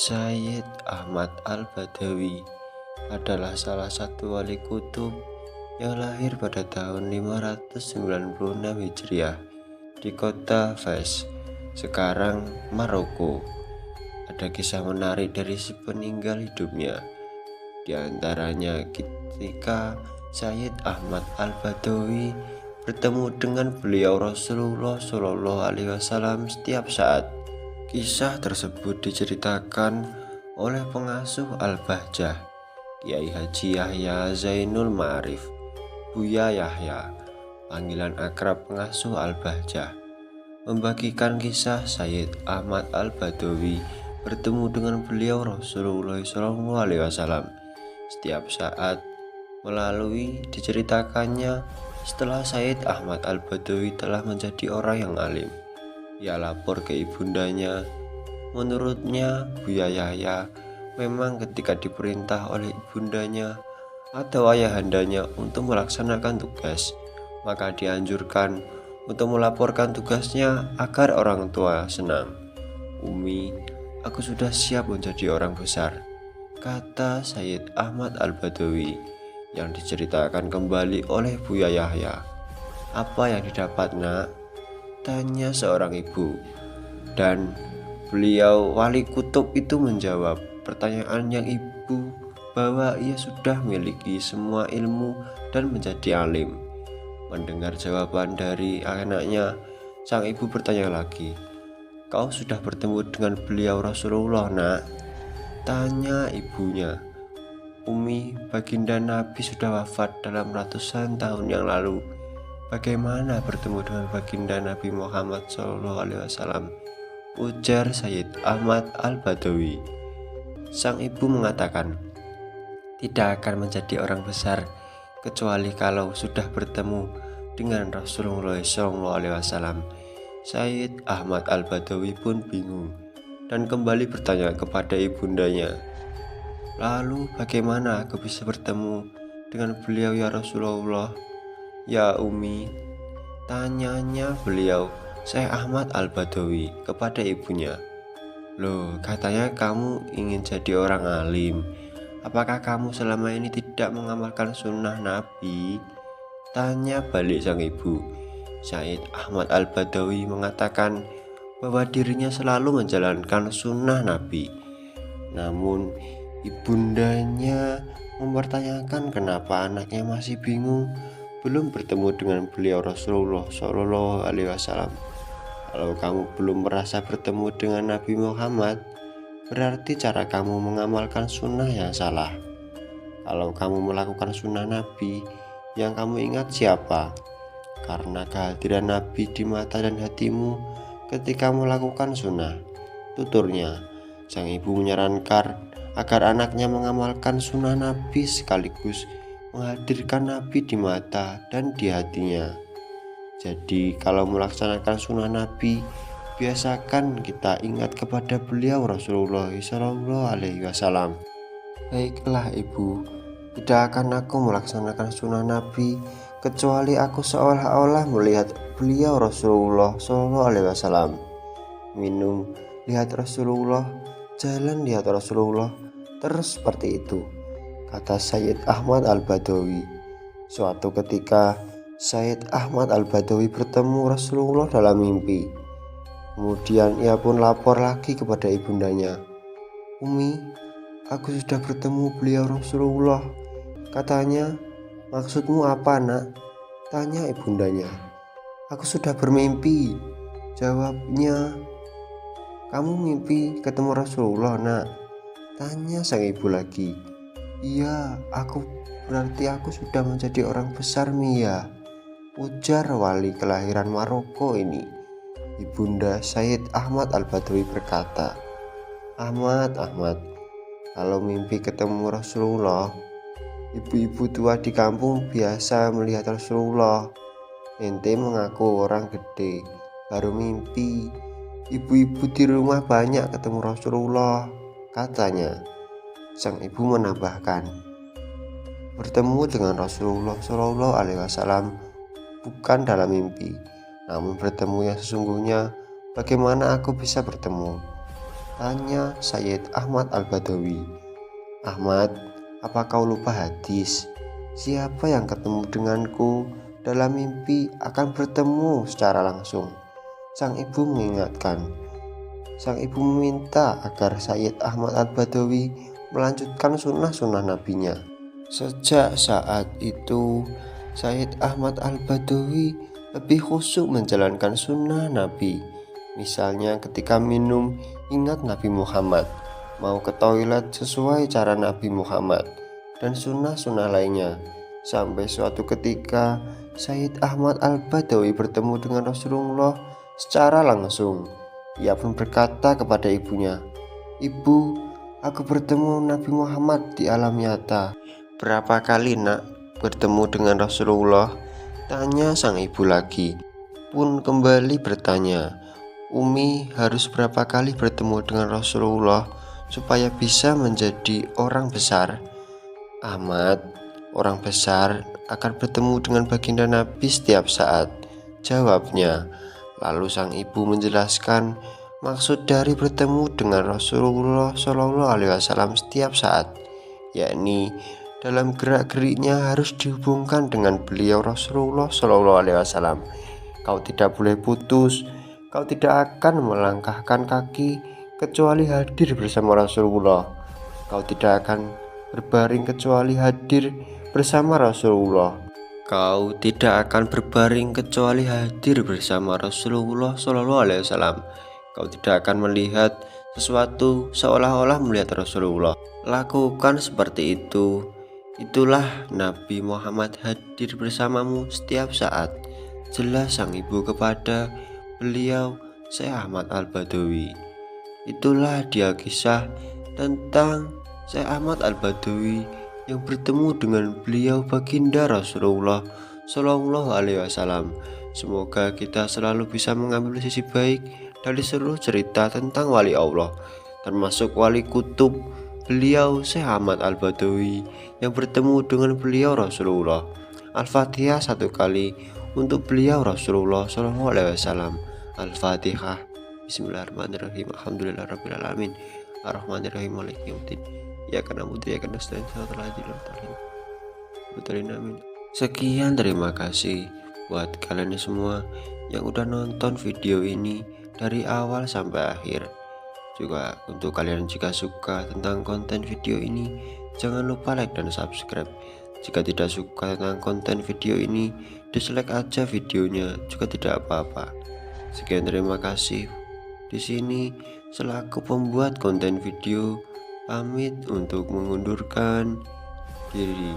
Sayyid Ahmad Al-Badawi adalah salah satu wali kutub yang lahir pada tahun 596 Hijriah di kota Fes, sekarang Maroko. Ada kisah menarik dari sepeninggal hidupnya, di antaranya ketika Sayyid Ahmad Al-Badawi bertemu dengan beliau Rasulullah Shallallahu Alaihi Wasallam setiap saat. Kisah tersebut diceritakan oleh pengasuh Al-Bahjah, Kiai Haji Yahya Zainul Ma'arif, Buya Yahya, panggilan akrab pengasuh Al-Bahjah, membagikan kisah Sayyid Ahmad Al-Badawi bertemu dengan beliau Rasulullah SAW setiap saat. Melalui diceritakannya, setelah Sayyid Ahmad Al-Badawi telah menjadi orang yang alim, ia lapor ke ibundanya. Menurutnya, Buya Yahya memang ketika diperintah oleh ibundanya atau ayahandanya untuk melaksanakan tugas, maka dianjurkan untuk melaporkan tugasnya agar orang tua senang. "Umi, aku sudah siap menjadi orang besar," kata Sayyid Ahmad Al-Badawi yang diceritakan kembali oleh Buya Yahya. "Apa yang didapat, nak?" tanya seorang ibu, dan beliau wali kutub itu menjawab pertanyaan yang ibu bahwa ia sudah memiliki semua ilmu dan menjadi alim. Mendengar jawaban dari anaknya, sang ibu bertanya lagi, "Kau sudah bertemu dengan beliau Rasulullah, nak?" tanya ibunya. "Umi, baginda Nabi sudah wafat dalam ratusan tahun yang lalu. Bagaimana bertemu dengan baginda Nabi Muhammad SAW?" ujar Sayyid Ahmad Al-Badawi. Sang ibu mengatakan, "Tidak akan menjadi orang besar kecuali kalau sudah bertemu dengan Rasulullah SAW." Sayyid Ahmad Al-Badawi pun bingung dan kembali bertanya kepada ibundanya, "Lalu bagaimana aku bisa bertemu dengan beliau ya Rasulullah?" "Ya Umi," tanyanya beliau Syekh Ahmad Al-Badawi kepada ibunya, "Loh, katanya kamu ingin jadi orang alim. Apakah kamu selama ini tidak mengamalkan sunnah Nabi?" tanya balik sang ibu. Sayyid Ahmad Al-Badawi mengatakan bahwa dirinya selalu menjalankan sunnah Nabi. Namun ibundanya mempertanyakan kenapa anaknya masih bingung belum bertemu dengan beliau Rasulullah Shallallahu Alaihi Wasallam. "Kalau kamu belum merasa bertemu dengan Nabi Muhammad, berarti cara kamu mengamalkan sunnah yang salah. Kalau kamu melakukan sunnah Nabi, yang kamu ingat siapa? Karena kehadiran Nabi di mata dan hatimu ketika melakukan sunnah," tuturnya. Sang ibu menyarankan agar anaknya mengamalkan sunnah Nabi sekaligus menghadirkan Nabi di mata dan di hatinya. Jadi kalau melaksanakan sunnah Nabi, biasakan kita ingat kepada beliau Rasulullah SAW. "Baiklah ibu, tidak akan aku melaksanakan sunnah Nabi kecuali aku seolah-olah melihat beliau Rasulullah SAW. Minum, lihat Rasulullah, jalan, lihat Rasulullah, terus seperti itu," kata Sayyid Ahmad Al-Badawi. Suatu ketika, Sayyid Ahmad Al-Badawi bertemu Rasulullah dalam mimpi. Kemudian ia pun lapor lagi kepada ibundanya, "Umi, aku sudah bertemu beliau Rasulullah. Katanya, maksudmu apa, nak?" tanya ibundanya. "Aku sudah bermimpi," jawabnya. "Kamu mimpi ketemu Rasulullah, nak?" tanya sang ibu lagi. "Iya, berarti aku sudah menjadi orang besar, Mia," ujar wali kelahiran Maroko ini. Ibunda Sayyid Ahmad Al-Badawi berkata, Ahmad, kalau mimpi ketemu Rasulullah, ibu-ibu tua di kampung biasa melihat Rasulullah. Ente mengaku orang gede, baru mimpi. Ibu-ibu di rumah banyak ketemu Rasulullah," katanya. Sang ibu menambahkan, "Bertemu dengan Rasulullah Shallallahu Alaihi Wasallam bukan dalam mimpi, namun bertemu yang sesungguhnya. Bagaimana aku bisa bertemu?" Tanya Sayyid Ahmad Al-Badawi. Ahmad, apa kau lupa hadis? Siapa yang ketemu denganku dalam mimpi akan bertemu secara langsung. Sang ibu mengingatkan. Sang ibu meminta agar Sayyid Ahmad Al-Badawi melanjutkan sunnah-sunnah nabinya. Sejak saat itu, Sayyid Ahmad Al-Badawi lebih khusyuk menjalankan sunnah Nabi. Misalnya ketika minum, ingat Nabi Muhammad, mau ke toilet sesuai cara Nabi Muhammad, dan sunnah-sunnah lainnya. Sampai suatu ketika, Sayyid Ahmad Al-Badawi bertemu dengan Rasulullah secara langsung. Ia pun berkata kepada ibunya, "Ibu, aku bertemu Nabi Muhammad di alam nyata." "Berapa kali nak bertemu dengan Rasulullah?" tanya sang ibu lagi. Pun kembali bertanya, "Umi harus berapa kali bertemu dengan Rasulullah supaya bisa menjadi orang besar?" "Ahmad, orang besar akan bertemu dengan baginda Nabi setiap saat," jawabnya. Lalu sang ibu menjelaskan maksud dari bertemu dengan Rasulullah SAW setiap saat, yakni dalam gerak-geriknya harus dihubungkan dengan beliau Rasulullah SAW. Kau tidak boleh putus, kau tidak akan melangkahkan kaki kecuali hadir bersama Rasulullah. Kau tidak akan berbaring kecuali hadir bersama Rasulullah. Kau tidak akan berbaring kecuali hadir bersama Rasulullah SAW. Kau tidak akan melihat sesuatu seolah-olah melihat Rasulullah. Lakukan seperti itu. Itulah Nabi Muhammad hadir bersamamu setiap saat. Jelas sang ibu kepada beliau Syekh Ahmad Al-Badawi. Itulah dia kisah tentang Syekh Ahmad Al-Badawi yang bertemu dengan beliau baginda Rasulullah SAW. Semoga kita selalu bisa mengambil sisi baik dari seluruh cerita tentang wali Allah, termasuk wali kutub beliau Syekh Ahmad Al-Badawi yang bertemu dengan beliau Rasulullah. Al-Fatihah satu kali untuk beliau Rasulullah SAW. Al-Fatihah. Bismillahirrahmanirrahim. Alhamdulillahirabbil alamin. Arrahmanirrahim. Maliki yaumiddin. Iyyaka na'budu wa iyyaka nasta'in. Shiratal ladzina an'amta 'alaihim. Sekian, terima kasih buat kalian semua yang udah nonton video ini dari awal sampai akhir. Juga untuk kalian jika suka tentang konten video ini, jangan lupa like dan subscribe. Jika tidak suka tentang konten video ini, dislike aja videonya, juga tidak apa-apa. Sekian, terima kasih. Di sini selaku pembuat konten video pamit untuk mengundurkan diri.